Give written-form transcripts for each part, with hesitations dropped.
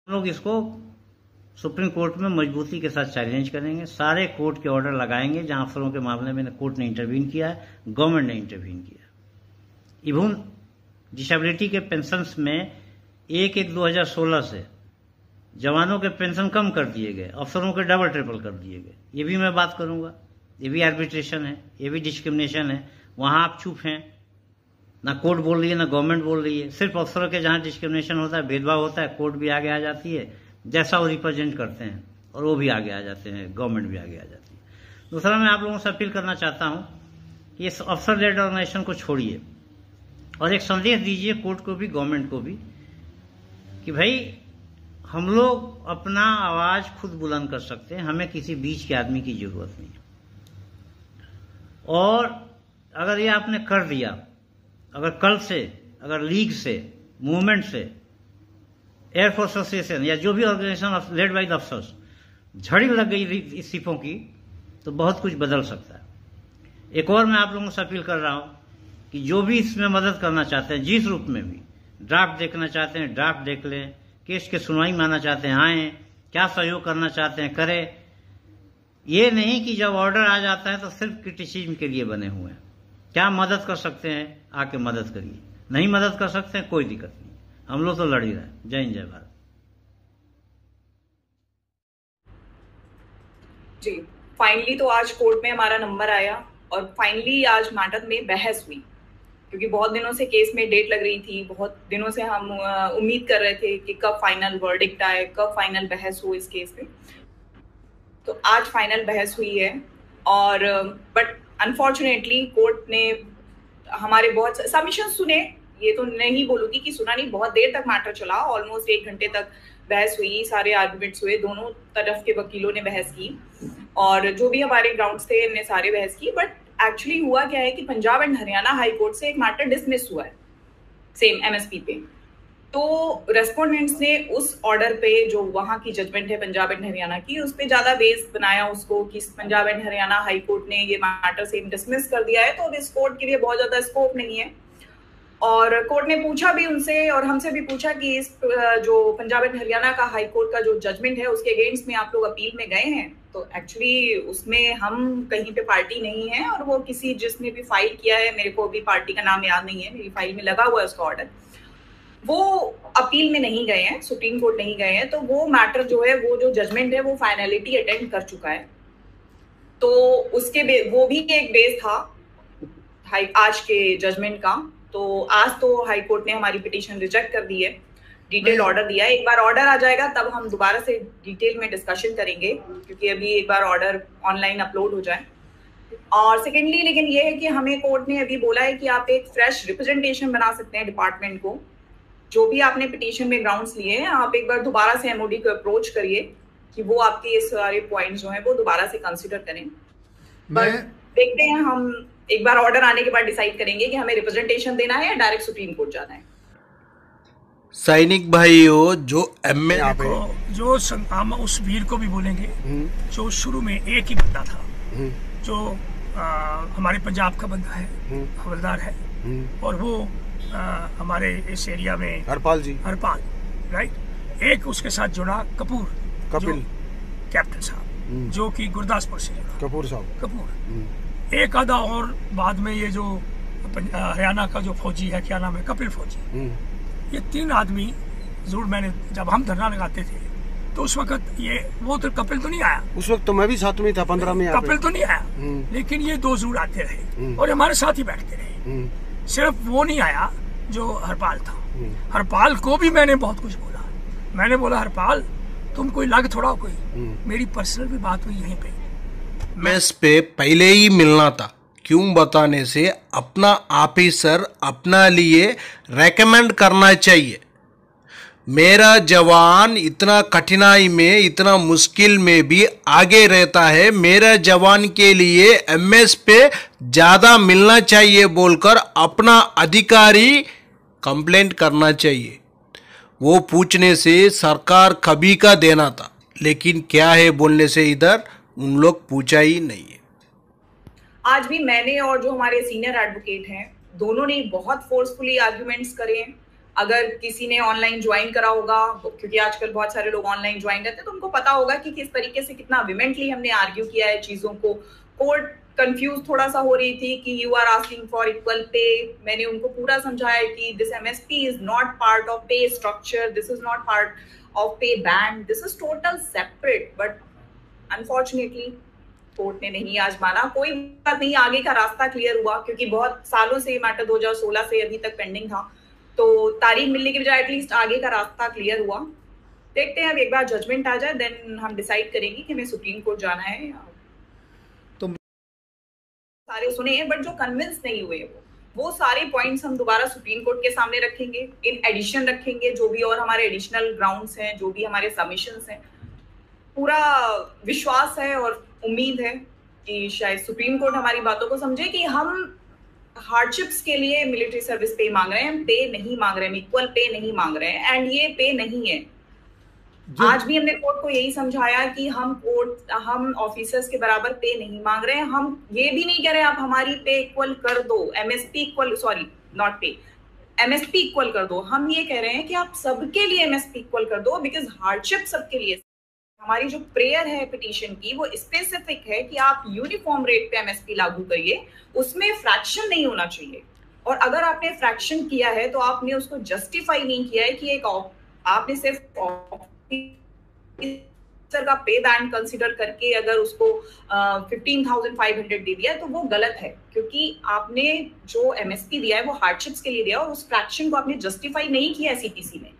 लोग इसको supreme court में मजबूती के साथ चैलेंज करेंगे। सारे कोर्ट के ऑर्डर लगाएंगे जहां अफसरों के मामले में कोर्ट ने इंटरवीन किया है, गवर्नमेंट ने इंटरवीन किया। इवन डिसेबिलिटी के पेंशन में 1/1/2016 से जवानों के पेंशन कम कर दिए गए, अफसरों के डबल ट्रिपल कर दिए गए। ये भी मैं बात करूंगा। ये भी आर्बिट्रेशन है, ये भी डिस्क्रिमिनेशन है। वहां आप चुप हैं, ना कोर्ट बोल रही है ना गवर्नमेंट बोल रही है। सिर्फ अफसरों के जहां डिस्क्रिमिनेशन होता है, भेदभाव होता है, कोर्ट भी आगे आ जाती है जैसा वो रिप्रेजेंट करते हैं, और वो भी आगे आ जाते हैं, गवर्नमेंट भी आगे आ जाती है। दूसरा, मैं आप लोगों से अपील करना चाहता हूं कि इस अफसर लेड ऑर्गेनाइजेशन को छोड़िए और एक संदेश दीजिए कोर्ट को भी, गवर्नमेंट को भी, कि भाई हम लोग अपना आवाज खुद बुलंद कर सकते हैं, हमें किसी बीच के आदमी की जरूरत नहीं। और अगर ये आपने कर दिया, अगर कल से, अगर लीग से, मूवमेंट से, एयरफोर्स एसोसिएशन या जो भी ऑर्गेनाइजेशन लेड बाई द अफसर्स झड़ी लग गई इस्तीफों की, तो बहुत कुछ बदल सकता है। एक और मैं आप लोगों से अपील कर रहा हूं कि जो भी इसमें मदद करना चाहते हैं, जिस रूप में भी, ड्राफ्ट देखना चाहते हैं ड्राफ्ट देख लें, केस के सुनवाई में आना चाहते हैं आए, क्या सहयोग करना चाहते हैं करें। ये नहीं कि जब ऑर्डर आ जाता है तो सिर्फ क्रिटिसिज्म के लिए बने हुए हैं। क्या मदद कर सकते हैं आके मदद करिए, नहीं मदद कर सकते हैं कोई दिक्कत नहीं, हम लोग तो लड़ ही रहे हैं। जय हिंद, जय भारत। जी, फाइनली तो आज कोर्ट में हमारा नंबर आया और फाइनली आज मैटर में बहस हुई, क्योंकि बहुत दिनों से केस में डेट लग रही थी। बहुत दिनों से हम उम्मीद कर रहे थे कि कब फाइनल वर्डिक्ट आए, कब फाइनल बहस हो इस केस में। तो आज फाइनल बहस हुई है और बट अनफॉर्चुनेटली कोर्ट ने हमारे बहुत सबमिशन सुने। ये तो नहीं बोलूंगी कि सुना नहीं, बहुत देर तक मैटर चला, ऑलमोस्ट 1 घंटे तक बहस हुई, सारे आर्गुमेंट्स हुए, दोनों तरफ के वकीलों ने बहस की और जो भी हमारे ग्राउंड्स थे हमने सारे बहस की। बट एक्चुअली हुआ क्या है कि Punjab and Haryana high court से एक मैटर डिसमिस हुआ है सेम एमएसपी पे। तो रेस्पोंडेंट्स ने उस ऑर्डर पे, जो वहां की जजमेंट है पंजाब एंड हरियाणा की, उस पे ज्यादा बेस बनाया उसको कि Punjab and Haryana high court ने ये मैटर सेम डिसमिस कर दिया है, तो अब इस कोर्ट के लिए बहुत ज्यादा स्कोप नहीं है। और कोर्ट ने पूछा भी उनसे और हमसे भी पूछा कि इस जो पंजाब एंड हरियाणा का हाई कोर्ट का जो जजमेंट है उसके अगेंस्ट में आप लोग अपील में गए हैं। तो एक्चुअली उसमें हम कहीं पे पार्टी नहीं है और वो किसी जिसने भी फाइल किया है, मेरे को अभी पार्टी का नाम याद नहीं है, मेरी फाइल में लगा हुआ है उसका ऑर्डर, वो अपील में नहीं गए हैं, सुप्रीम कोर्ट नहीं गए हैं। तो वो मैटर जो है, वो जो जजमेंट है वो फाइनलिटी अटेंड कर चुका है। तो उसके वो भी एक बेस था आज के जजमेंट का। तो आज तो हाई कोर्ट ने हमारी पिटीशन रिजेक्ट कर दी है, डिटेल ऑर्डर दिया है। एक बार ऑर्डर आ जाएगा तब हम दोबारा से डिटेल में डिस्कशन करेंगे, क्योंकि अभी एक बार ऑर्डर ऑनलाइन अपलोड हो जाए। और सेकेंडली लेकिन ये है कि हमें कोर्ट ने अभी बोला है कि आप एक फ्रेश रिप्रेजेंटेशन बना सकते हैं डिपार्टमेंट को। जो भी आपने पिटीशन में ग्राउंड्स लिए हैं, आप एक बार दोबारा से एमओडी को अप्रोच करिए कि वो आपके ये सारे पॉइंट्स जो हैं वो दोबारा से कंसीडर करें। बट देखते हैं, हम एक बार ऑर्डर आने के बाद डिसाइड करेंगे कि हमें रिप्रेजेंटेशन देना है या डायरेक्ट सुप्रीम कोर्ट जाना है। सैनिक भाइयों, जो एमए जो हम उस वीर को भी बोलेंगे जो शुरू में एक ही बंदा था, जो हमारे पंजाब का बंदा है, हवलदार है, और वो हमारे इस एरिया में हरपाल राइट। एक उसके साथ जुड़ा कपिल कैप्टन साहब, जो कि गुरदासपुर से जुड़ा कपूर। एक आधा और बाद में ये जो हरियाणा का जो फौजी है, क्या नाम है, कपिल फौजी। ये 3 आदमी जरूर, मैंने जब हम धरना लगाते थे तो उस वक्त ये वो तो कपिल तो नहीं आया, उस वक्त तो मैं भी साथ में था, 15 में कपिल तो नहीं आया, लेकिन ये 2 जरूर आते रहे और हमारे साथ ही बैठते रहे। सिर्फ वो नहीं आया जो हरपाल था। हरपाल को भी मैंने बहुत कुछ बोला। मैंने बोला, हरपाल तुम कोई लग थोड़ा कोई, मेरी पर्सनल भी बात हुई यहीं पे। मैं इस पे पहले ही मिलना था, क्यों बताने से अपना ऑफिसर अपना लिए रेकमेंड करना चाहिए। मेरा जवान इतना कठिनाई में, इतना मुश्किल में भी आगे रहता है, मेरा जवान के लिए एमएस पे ज़्यादा मिलना चाहिए बोलकर अपना अधिकारी कंप्लेंट करना चाहिए। वो पूछने से सरकार कभी का देना था, लेकिन क्या है बोलने से इधर उन लोग पूछा ही नहीं है। आज भी मैंने और जो हमारे सीनियर एडवोकेट हैं, दोनों ने बहुत फोर्सफुली आर्ग्यूमेंट्स करे हैं। अगर किसी ने ऑनलाइन ज्वाइन करा होगा, क्योंकि आजकल बहुत सारे लोग ऑनलाइन ज्वाइन करते हैं, तो उनको पता होगा कि किस तरीके से कितना विमेंटली हमने आर्ग्यू किया है चीजों को। कोर्ट कंफ्यूज थोड़ा सा हो रही थी कि you are asking for equal pay. मैंने उनको पूरा समझाया कि this MSP is not part of pay structure, this is not part of pay band, this is total separate. But unfortunately court ने नहीं आज माना। कोई बात नहीं, आगे का रास्ता क्लियर हुआ, क्योंकि बहुत सालों से मैटर 2016 से अभी तक पेंडिंग था, तो तारीख मिलने के बजाय एटलीस्ट आगे का रास्ता क्लियर हुआ। देखते हैं, अब एक बार जजमेंट आ जाए देन हम डिसाइड करेंगे कि हमें सुप्रीम कोर्ट जाना है। तो सारे सुने हैं, बट जो कन्विंस नहीं हुए वो सारे पॉइंट्स हम दोबारा सुप्रीम कोर्ट के सामने रखेंगे, इन एडिशन रखेंगे, जो भी और हमारे एडिशनल ग्राउंड्स हैं, जो भी हमारे सबमिशंस हैं। पूरा विश्वास है और उम्मीद है कि शायद सुप्रीम कोर्ट हमारी बातों को समझे कि हम हार्डशिप्स के लिए मिलिट्री सर्विस पे मांग रहे हैं, हम पे नहीं मांग रहे हैं, इक्वल पे नहीं मांग रहे हैं, एंड ये पे नहीं है। आज भी हमने कोर्ट को यही समझाया कि हम ऑफिसर्स के बराबर पे नहीं मांग रहे हैं। हम ये भी नहीं कह रहे आप हमारी पे इक्वल कर दो, एमएसपी इक्वल, सॉरी नॉट पे, एमएसपी इक्वल कर दो। हम ये कह रहे हैं कि आप सबके लिए एमएसपी इक्वल कर दो, बिकॉज हार्डशिप सबके लिए। हमारी जो प्रेयर है पिटीशन की वो स्पेसिफिक है कि आप यूनिफॉर्म रेट पे एमएसपी लागू करिए, उसमें फ्रैक्शन नहीं होना चाहिए। और अगर आपने फ्रैक्शन किया है तो आपने उसको जस्टिफाई नहीं किया है कि एक आपने सिर्फ ऑफिसर का पे बैंड कंसीडर करके अगर उसको 15,500 दे दिया तो वो गलत है, क्योंकि आपने जो एमएसपी दिया है वो हार्डशिप्स के लिए दिया और उस फ्रैक्शन को आपने जस्टिफाई नहीं किया है सीपीसी में।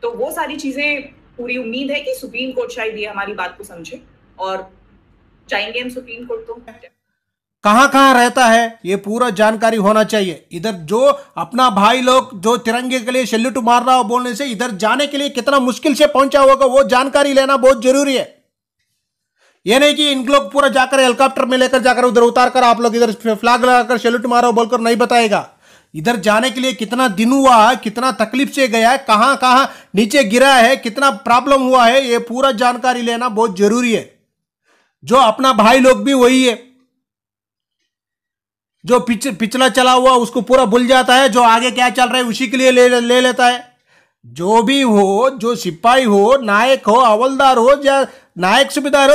तो वो सारी चीजें पूरी उम्मीद है कि सुप्रीम कोर्ट शायद ये हमारी बात को समझे और जाएंगे हम सुप्रीम कोर्ट। तो कहां कहां रहता है ये पूरा जानकारी होना चाहिए। इधर जो अपना भाई लोग जो तिरंगे के लिए सैल्यूट मार रहा हो बोलने से इधर जाने के लिए कितना मुश्किल से पहुंचा होगा वो जानकारी लेना बहुत जरूरी है। ये नहीं कि इन लोग पूरा जाकर हेलीकॉप्टर में लेकर जाकर उधर उतार कर आप लोग इधर फ्लैग लगाकर सैल्यूट मारो बोलकर नहीं बताएगा। इधर जाने के लिए कितना दिन हुआ है, कितना तकलीफ से गया है, कहां कहां नीचे गिरा है, कितना प्रॉब्लम हुआ है, ये पूरा जानकारी लेना बहुत जरूरी है। जो अपना भाई लोग भी वही है, जो पिछला चला हुआ उसको पूरा भूल जाता है, जो आगे क्या चल रहा है उसी के लिए ले लेता है। जो भी हो, जो सिपाही हो, नायक हो, हवलदार हो या नायक सुबेदार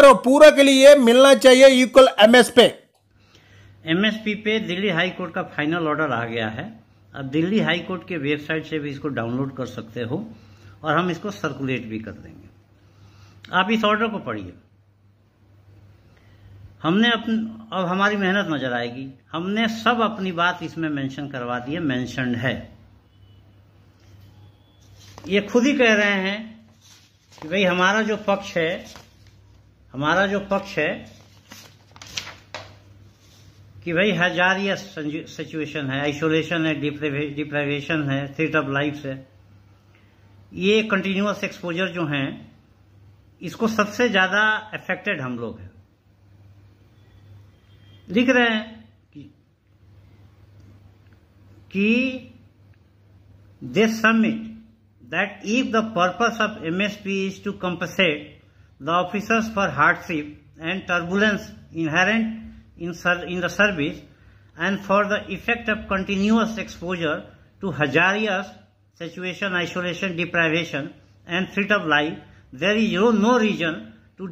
हो, पूरा के लिए मिलना चाहिए इक्वल एमएसपी पे दिल्ली हाई कोर्ट का फाइनल ऑर्डर आ गया है। अब दिल्ली हाई कोर्ट के वेबसाइट से भी इसको डाउनलोड कर सकते हो और हम इसको सर्कुलेट भी कर देंगे। आप इस ऑर्डर को पढ़िए। हमने अब हमारी मेहनत नजर आएगी। हमने सब अपनी बात इसमें मेंशन करवा दी है, मेंशन्ड है। ये खुद ही कह रहे हैं कि भाई हमारा जो पक्ष है कि भाई हजारिया सिचुएशन है, आइसोलेशन है, डिप्राइवेशन है, थ्रेट ऑफ लाइफ है। ये कंटिन्यूअस एक्सपोजर जो हैं इसको सबसे ज्यादा अफेक्टेड हम लोग हैं। लिख रहे हैं कि they submit that if the purpose of MSP is to compensate the officers for hardship and turbulence inherent in the service and for the effect of continuous exposure to hazardous situation, isolation, deprivation and threat of life, there is no reason to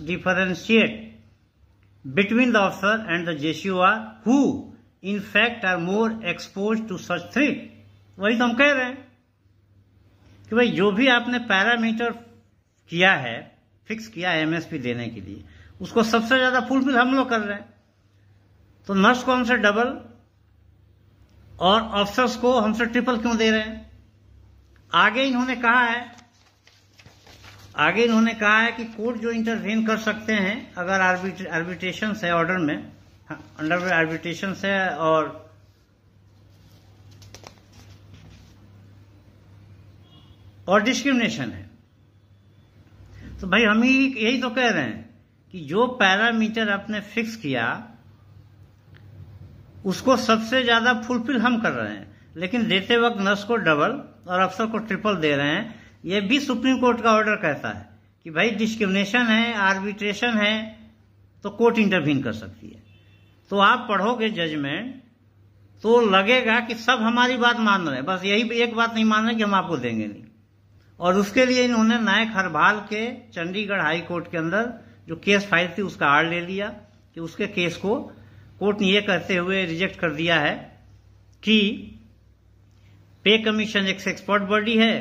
differentiate between the officer and the JCOR who in fact are more exposed to such threat। वही तो हम कह रहे हैं कि भाई जो भी आपने पैरामीटर किया है, फिक्स किया है एमएसपी देने के लिए, उसको सबसे ज्यादा फुलफिल हम लोग कर रहे हैं। तो नर्स को हमसे डबल और ऑफिसर्स को हमसे ट्रिपल क्यों दे रहे हैं? आगे इन्होंने कहा है कि कोर्ट जो इंटरवेन कर सकते हैं अगर आर्बिट्रेशन है ऑर्डर में, अंडर आर्बिट्रेशन है और डिस्क्रिमिनेशन है। तो भाई हम ही यही तो कह रहे हैं कि जो पैरामीटर आपने फिक्स किया उसको सबसे ज्यादा फुलफिल हम कर रहे हैं, लेकिन देते वक्त नर्स को डबल और अफसर को ट्रिपल दे रहे हैं। यह भी सुप्रीम कोर्ट का ऑर्डर कहता है कि भाई डिस्क्रिमिनेशन है, आर्बिट्रेशन है, तो कोर्ट इंटरवीन कर सकती है। तो आप पढ़ोगे जजमेंट तो लगेगा कि सब हमारी बात मान रहे हैं, बस यही एक बात नहीं मान रहे कि हम आपको देंगे नहीं। और उसके लिए इन्होंने नायक हरबाल के चंडीगढ़ हाई कोर्ट के अंदर जो केस फाइल थी उसका आड़ ले लिया कि उसके केस को कोर्ट ने ये कहते हुए रिजेक्ट कर दिया है कि पे कमीशन एक एक्सपर्ट बॉडी है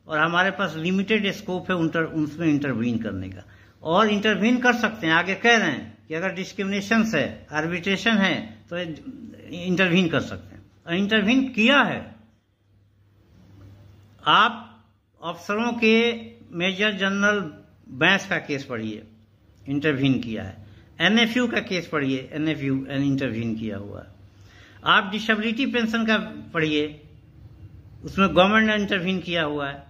और हमारे पास लिमिटेड स्कोप है उसमें इंटरवीन करने का, और इंटरवीन कर सकते हैं। आगे कह रहे हैं कि अगर डिस्क्रिमिनेशन है, आर्बिट्रेशन है तो इंटरवीन कर सकते हैं, और इंटरवीन किया है। आप अफसरों के मेजर जनरल बैंस का केस पढ़िए, इंटरवीन किया है। एनएफयू का केस पढ़िए, एनएफयू इंटरवीन किया हुआ है। आप डिसेबिलिटी पेंशन का पढ़िए, उसमें गवर्नमेंट ने इंटरवीन किया हुआ है।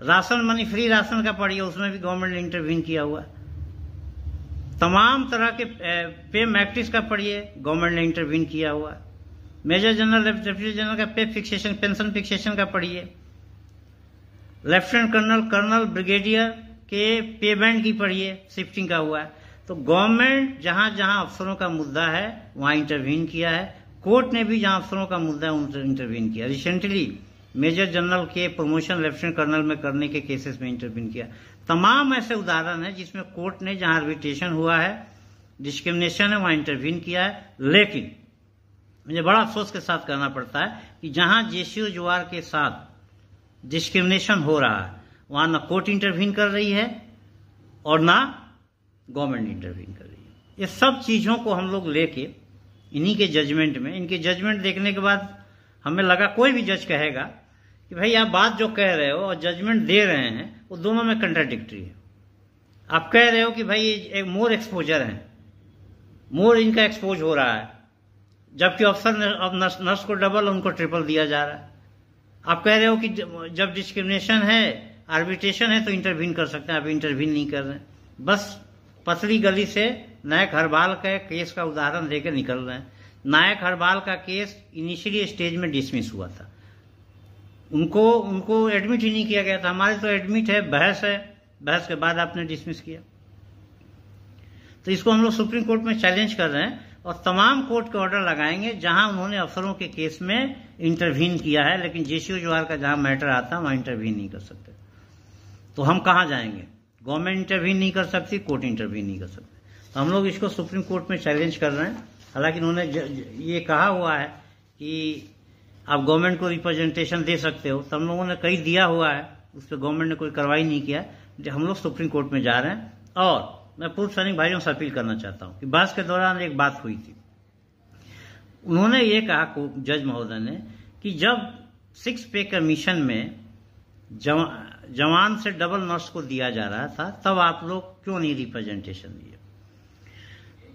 राशन मनी फ्री राशन का पढ़िए, उसमें भी गवर्नमेंट ने इंटरवीन किया हुआ है। तमाम तरह के पे मैट्रिक्स का पढ़िए, गवर्नमेंट ने इंटरवीन किया हुआ है। मेजर जनरल, डिप्टी जनरल का पे फिक्सेशन, पेंशन फिक्सेशन का पढ़िए। लेफ्टिनेंट कर्नल, कर्नल, ब्रिगेडियर के पे बैंड की पढ़िए, शिफ्टिंग का हुआ है। तो गवर्नमेंट जहां जहां अफसरों का मुद्दा है वहां इंटरवीन किया है। कोर्ट ने भी जहां अफसरों का मुद्दा है उन इंटरवीन किया। रिसेंटली मेजर जनरल के प्रमोशन लेफ्टिनेंट कर्नल में करने के केसेस में इंटरवीन किया। तमाम ऐसे उदाहरण हैं जिसमें कोर्ट ने जहां आर्बिट्रेशन हुआ है, डिस्क्रिमिनेशन है, वहां इंटरवीन किया है। लेकिन मुझे बड़ा अफसोस के साथ कहना पड़ता है कि जहां जेसीओ जवार के साथ डिस्क्रिमिनेशन हो रहा है वहां ना कोर्ट इंटरवीन कर रही है और ना गवर्नमेंट इंटरवीन कर रही है। ये सब चीजों को हम लोग लेके इन्हीं के जजमेंट में, इनके जजमेंट देखने के बाद हमें लगा, कोई भी जज कहेगा कि भाई आप बात जो कह रहे हो और जजमेंट दे रहे हैं वो दोनों में कंट्राडिक्टरी है। आप कह रहे हो कि भाई एक मोर एक्सपोजर है, मोर इनका एक्सपोज हो रहा है, जबकि अफसर ने अब नर्स को डबल उनको ट्रिपल दिया जा रहा है। आप कह रहे हो कि जब डिस्क्रिमिनेशन है, आर्बिट्रेशन है तो इंटरवीन कर सकते हैं, आप इंटरवीन नहीं कर रहे हैं। बस पतली गली से नायक हरबाल के केस का उदाहरण देकर निकल रहे हैं। नायक हरबाल का केस इनिशियली स्टेज में डिसमिस हुआ था, उनको एडमिट ही नहीं किया गया था। हमारे तो एडमिट है, बहस के बाद आपने डिसमिस किया। तो इसको हम लोग सुप्रीम कोर्ट में चैलेंज कर रहे हैं और तमाम कोर्ट के ऑर्डर लगाएंगे जहां उन्होंने अफसरों के केस में इंटरवीन किया है, लेकिन जेसीओ जवाहर का जहां मैटर आता है वहां इंटरवीन नहीं कर सकते। तो हम कहां जाएंगे? गवर्नमेंट इंटरवीन नहीं कर सकती, कोर्ट इंटरवीन नहीं कर सकते। तो हम लोग इसको सुप्रीम कोर्ट में चैलेंज कर रहे हैं। हालांकि उन्होंने ये कहा हुआ है कि आप गवर्नमेंट को रिप्रेजेंटेशन दे सकते हो, तो हम लोगों ने कई दिया हुआ है, उस पर गवर्नमेंट ने कोई कार्रवाई नहीं किया। हम लोग सुप्रीम कोर्ट में जा रहे हैं। और मैं पूर्व सैनिक भाइयों से अपील करना चाहता हूं कि बहस के दौरान एक बात हुई थी, उन्होंने ये कहा जज महोदय ने कि जब 6 पे कमीशन में जवान से डबल नर्स को दिया जा रहा था तब आप लोग क्यों नहीं रिप्रेजेंटेशन दिए?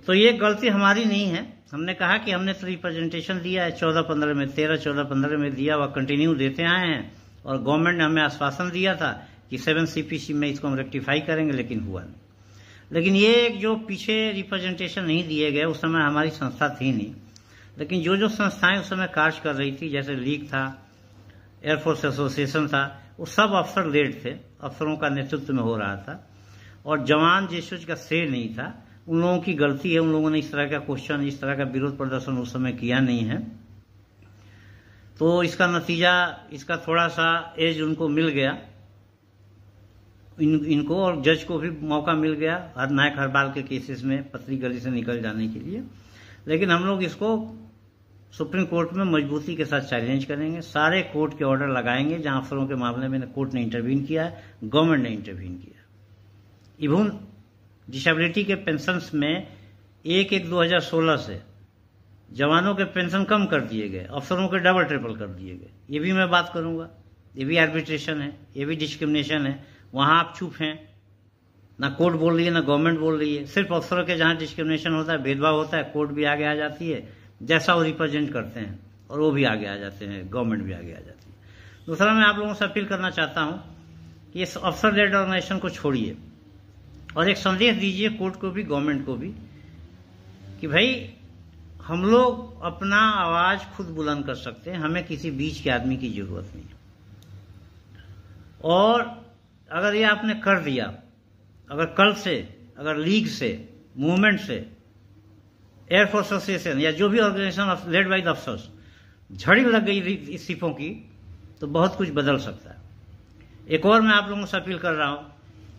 तो ये गलती हमारी नहीं है। हमने कहा कि हमने तो रिप्रेजेंटेशन दिया है 14-15 में, 13-14-15 में दिया हुआ, कंटिन्यू देते आए हैं। और गवर्नमेंट ने हमें आश्वासन दिया था कि 7 CPC में इसको हम रेक्टिफाई करेंगे, लेकिन हुआ नहीं। लेकिन ये जो पीछे रिप्रेजेंटेशन नहीं दिए गए, उस समय हमारी संस्था थी नहीं, लेकिन जो संस्थाएं उस समय कार्य कर रही थी, जैसे लीग था, एयरफोर्स एसोसिएशन था, वो सब अफसर लेड थे, अफसरों का नेतृत्व में हो रहा था और जवान जेसीओ का श्रेय नहीं था। उन लोगों की गलती है, उन लोगों ने इस तरह का क्वेश्चन, इस तरह का विरोध प्रदर्शन उस समय किया नहीं है। तो इसका नतीजा, इसका थोड़ा सा एज उनको मिल गया, इनको और जज को भी मौका मिल गया नायक हरबाल के केसेस में पतली गली से निकल जाने के लिए। लेकिन हम लोग इसको सुप्रीम कोर्ट में मजबूती के साथ चैलेंज करेंगे। सारे कोर्ट के ऑर्डर लगाएंगे जहां अफसरों के मामले में कोर्ट ने इंटरवीन किया है, गवर्नमेंट ने इंटरवीन किया। इवन डिसेबिलिटी के पेंशन में 1/1/2016 से जवानों के पेंशन कम कर दिए गए, अफसरों के डबल ट्रिपल कर दिए गए। ये भी मैं बात करूंगा, ये भी आर्बिट्रेशन है, ये भी डिस्क्रिमिनेशन है। वहां आप चुप हैं, ना कोर्ट बोल रही है ना गवर्नमेंट बोल रही है। सिर्फ अफसरों के जहां डिस्क्रिमिनेशन होता है, भेदभाव होता है, कोर्ट भी आगे आ जाती है, जैसा वो रिप्रेजेंट करते हैं, और वो भी आगे आ जाते हैं, गवर्नमेंट भी आगे आ जाती है। दूसरा, मैं आप लोगों से अपील करना चाहता हूं कि इस अफसर लेड ऑर्गेनाइजेशन को छोड़िए और एक संदेश दीजिए कोर्ट को भी, गवर्नमेंट को भी, कि भाई हम लोग अपना आवाज खुद बुलंद कर सकते हैं, हमें किसी बीच के आदमी की जरूरत नहीं। और अगर ये आपने कर दिया, अगर कल से, अगर लीग से, मूवमेंट से, एयरफोर्स एसोसिएशन या जो भी ऑर्गेनाइजेशन लेड बाय द अफसर्स झड़ी लग गई इस्तीफों की तो बहुत कुछ बदल सकता है। एक और मैं आप लोगों से अपील कर रहा हूं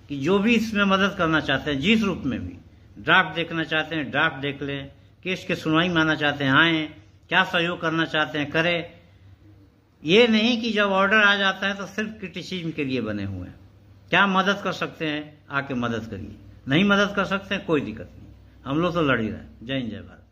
कि जो भी इसमें मदद करना चाहते हैं, जिस रूप में भी ड्राफ्ट देखना चाहते हैं ड्राफ्ट देख लें, केस के सुनवाई में आना चाहते हैं आए, क्या सहयोग करना चाहते हैं करें। ये नहीं कि जब ऑर्डर आ जाता है तो सिर्फ क्रिटिसिज्म के लिए बने हुए हैं। क्या मदद कर सकते हैं आके मदद करिए, नहीं मदद कर सकते हैं कोई दिक्कत नहीं, हम लोग तो लड़ ही रहे हैं। जय हिंद जय भारत।